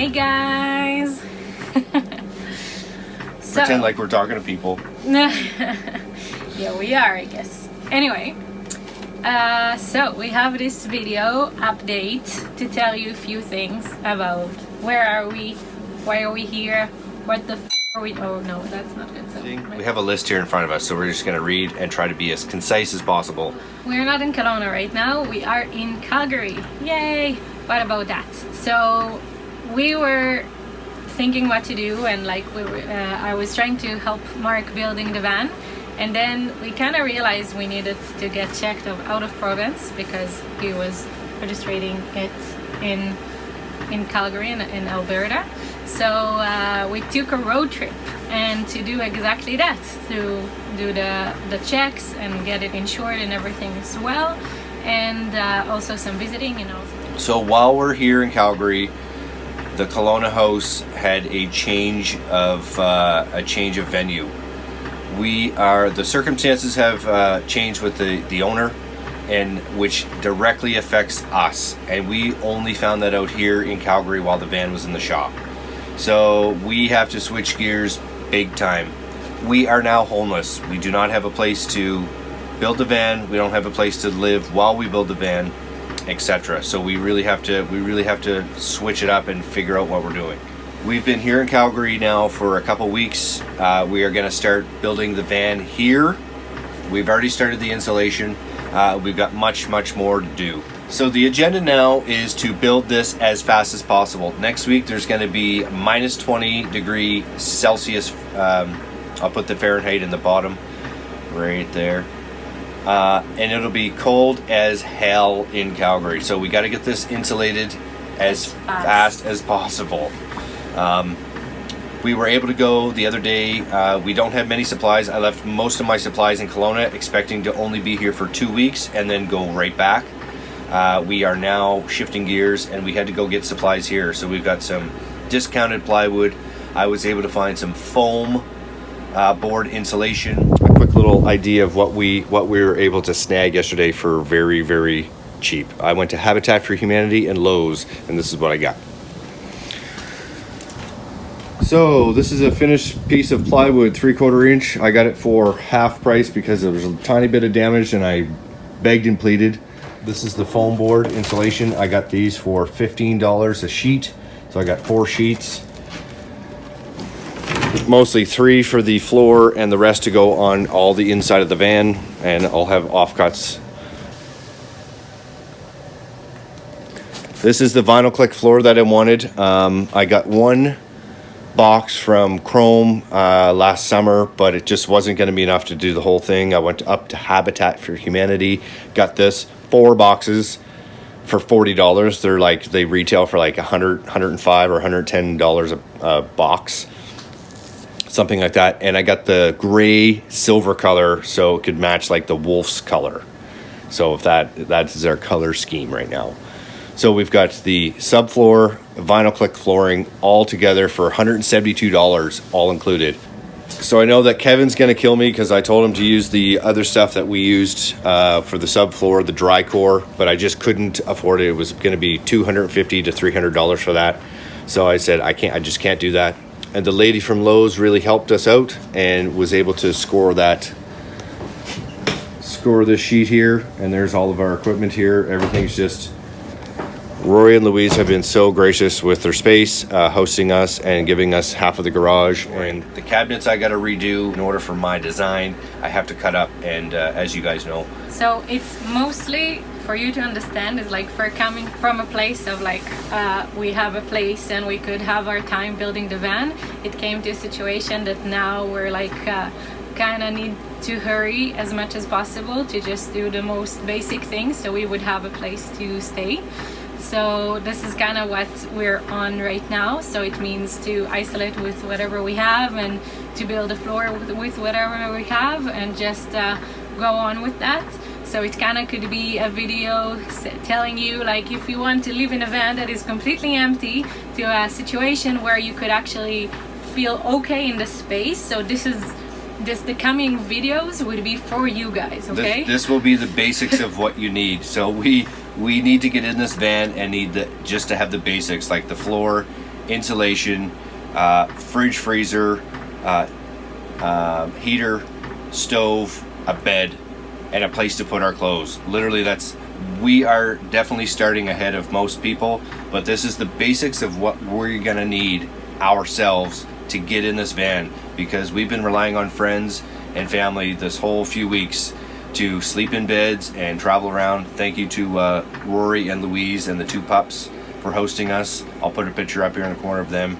Hey guys. Pretend like we're talking to people. Yeah, we are, I guess. Anyway, so we have this video update to tell you a few things about where are we, why are we here, what the f are we. Oh no, that's not good. So, we have a list here in front of us, so we're just going to read and try to be as concise as possible. We're not in Kelowna right now, we are in Calgary. Yay! What about that? So we were thinking what to do, and like I was trying to help Mark building the van, and then we kind of realized we needed to get checked out of province because he was registering it in Calgary in Alberta. So we took a road trip and to do exactly that, to do the checks and get it insured and everything as well, and also some visiting and all. So while we're here in Calgary, the Kelowna house had a change of venue. The circumstances have changed with the owner, and which directly affects us, and we only found that out here in Calgary while the van was in the shop. So we have to switch gears big time. We are now homeless. We do not have a place to build the van. We don't have a place to live while we build the van, etc. So we really have to switch it up and figure out what we're doing. We've been here in Calgary now for a couple weeks. We are going to start building the van here. We've already started the installation. We've got much more to do. So the agenda now is to build this as fast as possible. Next week there's going to be minus 20 degrees Celsius. I'll put the Fahrenheit in the bottom right there. And it'll be cold as hell in Calgary. So we got to get this insulated as fast as possible. We were able to go the other day. We don't have many supplies. I left most of my supplies in Kelowna, expecting to only be here for 2 weeks and then go right back. We are now shifting gears, and we had to go get supplies here. So we've got some discounted plywood. I was able to find some foam board insulation. A quick little idea of what we were able to snag yesterday for very cheap. I went to Habitat for Humanity and Lowe's, and this is what I got. So this is a finished piece of plywood, 3/4 inch. I got it for half price because there was a tiny bit of damage and I begged and pleaded. This is the foam board insulation. I got these for $15 a sheet. So I got 4 sheets. Mostly 3 for the floor and the rest to go on all the inside of the van, and I'll have offcuts. This is the vinyl click floor that I wanted. I got 1 box from Chrome last summer, but it just wasn't going to be enough to do the whole thing. I went up to Habitat for Humanity, got this 4 boxes for $40. They're like, they retail for like $100, $105 or $110 a box, something like that. And I got the gray silver color so it could match like the wolf's color. So if that's their color scheme right now. So we've got the subfloor, vinyl click flooring all together for $172, all included. So I know that Kevin's going to kill me because I told him to use the other stuff that we used for the subfloor, the dry core, but I just couldn't afford it. It was going to be $250 to $300 for that. So I said, I just can't do that. And the lady from Lowe's really helped us out and was able to score this sheet here. And there's all of our equipment here. Everything's just... Rory and Louise have been so gracious with their space, hosting us and giving us half of the garage. And the cabinets I got to redo in order for my design. I have to cut up, and as you guys know. So it's mostly, for you to understand, is like for coming from a place of like, we have a place and we could have our time building the van. It came to a situation that now we're like, kind of need to hurry as much as possible to just do the most basic things so we would have a place to stay. So this is kind of what we're on right now. So it means to isolate with whatever we have and to build a floor with whatever we have and just go on with that. So it kind of could be a video telling you like if you want to live in a van that is completely empty to a situation where you could actually feel okay in the space. So the coming videos would be for you guys, okay? This will be the basics of what you need. So we need to get in this van and need just to have the basics like the floor insulation, fridge, freezer, heater, stove, a bed, and a place to put our clothes. Literally, we are definitely starting ahead of most people, but this is the basics of what we're gonna need ourselves to get in this van, because we've been relying on friends and family this whole few weeks to sleep in beds and travel around. Thank you to Rory and Louise and the 2 pups for hosting us. I'll put a picture up here in the corner of them.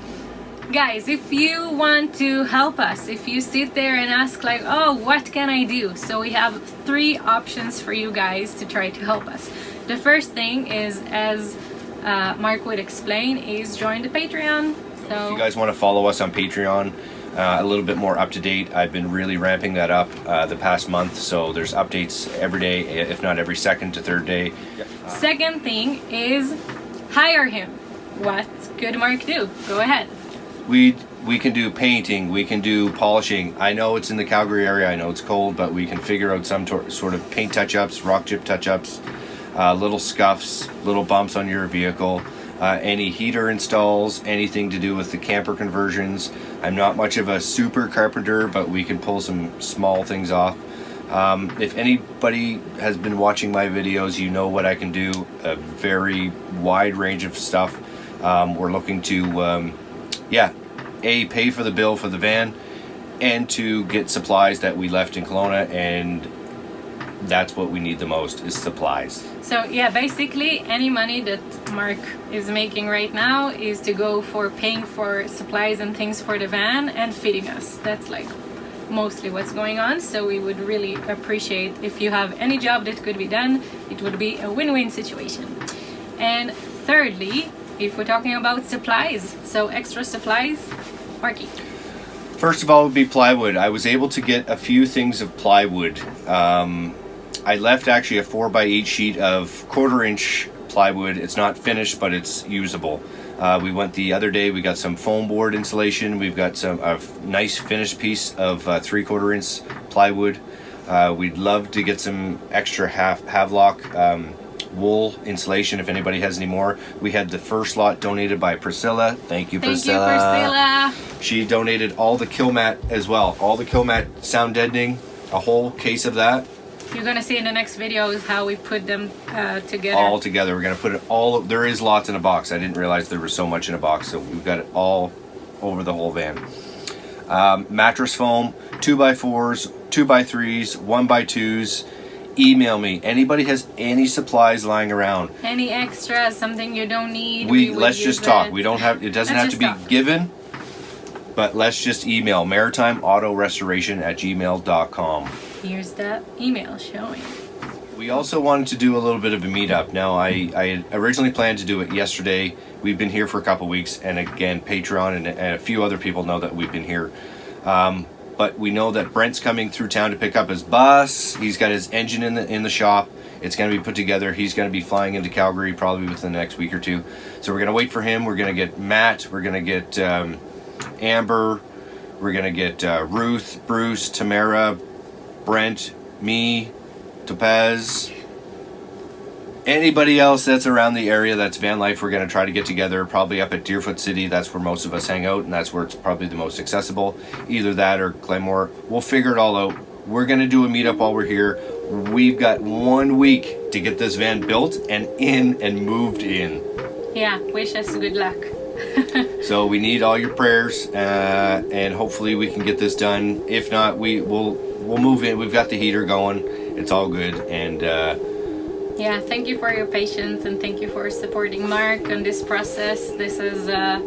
Guys, if you want to help us, if you sit there and ask like, oh, what can I do? So we have 3 options for you guys to try to help us. The first thing is, as Mark would explain, is join the Patreon. So if you guys want to follow us on Patreon, a little bit more up to date, I've been really ramping that up the past month, so there's updates every day, if not every second to third day. Second thing is hire him. What could Mark do? Go ahead. We can do painting, we can do polishing. I know it's in the Calgary area, I know it's cold, but we can figure out some sort of paint touch-ups, rock chip touch-ups, little scuffs, little bumps on your vehicle, any heater installs, anything to do with the camper conversions. I'm not much of a super carpenter, but we can pull some small things off. If anybody has been watching my videos, you know what I can do, a very wide range of stuff. We're looking to pay for the bill for the van, and to get supplies that we left in Kelowna, and that's what we need the most, is supplies. So yeah, basically any money that Mark is making right now is to go for paying for supplies and things for the van and feeding us. That's like mostly what's going on. So we would really appreciate if you have any job that could be done. It would be a win-win situation. And thirdly, if we're talking about supplies, so extra supplies, Marky. First of all would be plywood. I was able to get a few things of plywood. I left actually a 4x8 sheet of 1/4-inch plywood. It's not finished, but it's usable. We went the other day, we got some foam board insulation. We've got a nice finished piece of 3/4-inch plywood. We'd love to get some extra Havelock wool insulation if anybody has any more. We had the first lot donated by Priscilla. Thank you, Priscilla. Thank you, Priscilla. She donated all the Killmat as well. All the Killmat sound deadening, a whole case of that. You're gonna see in the next videos how we put them together. All together. We're gonna put it all. There is lots in a box. I didn't realize there was so much in a box, so we've got it all over the whole van. Mattress foam, 2x4s, 2x3s, 1x2s. Email me. Anybody has any supplies lying around? Any extras, something you don't need? Let's just talk. We don't have. It doesn't have to be given, but let's just email maritimeautorestoration@gmail.com. Here's the email showing. We also wanted to do a little bit of a meetup. Now, I originally planned to do it yesterday. We've been here for a couple weeks, and again, Patreon and a few other people know that we've been here. But we know that Brent's coming through town to pick up his bus. He's got his engine in the shop. It's going to be put together. He's going to be flying into Calgary probably within the next week or two. So we're going to wait for him. We're going to get Matt. We're going to get Amber. We're going to get Ruth, Bruce, Tamara, Brent, me, Topaz, anybody else that's around the area that's van life. We're going to try to get together probably up at Deerfoot City. That's where most of us hang out, and that's where it's probably the most accessible. Either that or Glenmore. We'll figure it all out. We're going to do a meetup while we're here. We've got 1 week to get this van built and in and moved in. Yeah, wish us good luck. So we need all your prayers, and hopefully we can get this done. If not, we'll move in. We've got the heater going. It's all good. And yeah, thank you for your patience, and thank you for supporting Mark on this process. This is a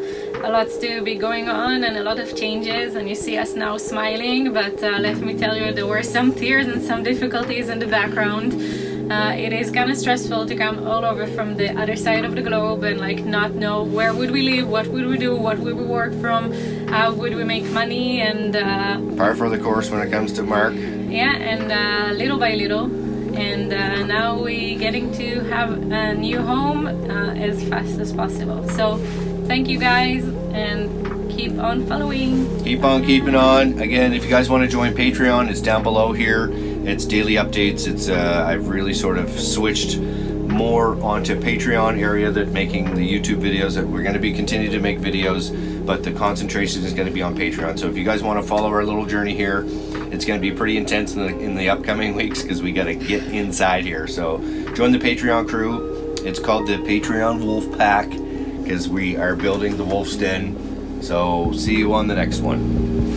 lot to be going on and a lot of changes, and you see us now smiling, but let me tell you, there were some tears and some difficulties in the background. It is kind of stressful to come all over from the other side of the globe and like not know where would we live, what would we do, what would we work from, how would we make money, and par for the course when it comes to Mark. Yeah, and little by little, and now we getting to have a new home as fast as possible. So thank you guys, and keep on following. Keep on keeping on. Again, if you guys want to join Patreon, it's down below here. It's daily updates. It's I've really sort of switched more onto Patreon area, that making the YouTube videos. That we're going to be continue to make videos, but the concentration is going to be on Patreon. So if you guys want to follow our little journey here, it's going to be pretty intense in the upcoming weeks, because we got to get inside here. So join the Patreon crew. It's called the Patreon Wolf Pack, because we are building the Wolf's Den. So see you on the next one.